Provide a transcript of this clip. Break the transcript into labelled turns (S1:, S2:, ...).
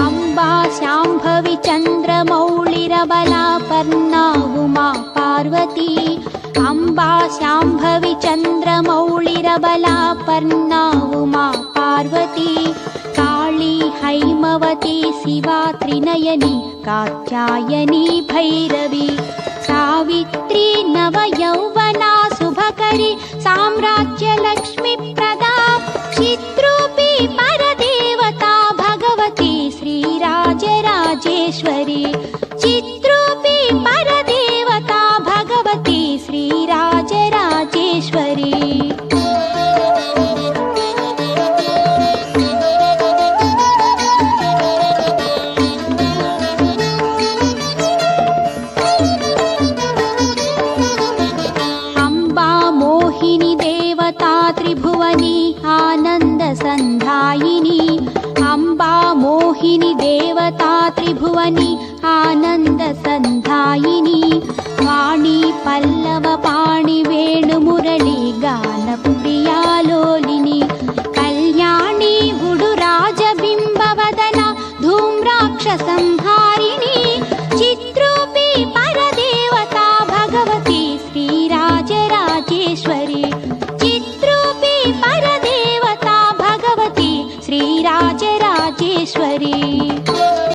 S1: अम्बा शाम्भवी चन्द्रमौळिरबलापर्णा उमा पार्वती अम्बा शाम्भवी चन्द्रमौळिरबलापर्णा उमा पार्वती काली हैमवती शिवा त्रिनयनी कात्यायनी भैरवी सावित्री नवयौवना शुभकरी साम्राज्यलक्ष्मीप्रदा चिद्रूपी परदेवता भगवती श्रीराजराजेश्वरी चिद्रूपी परदेवता भगवती श्रीराजराजेश्वरी त्रिभुवनी आनन्दसन्धायिनी अम्बा मोहिनी देवता त्रिभुवनी आनन्दसन्धायिनी वाणी पल्लवपाणि वेणुमुरळी गानप्रियालोलिनी कल्याणी गुडुराजबिम्बवदना धूम्राक्षसंहारिणी चिद्रूपी परदेवता भगवती श्रीराजराजेश्वरी परदेवता भगवती श्रीराजराजेश्वरी।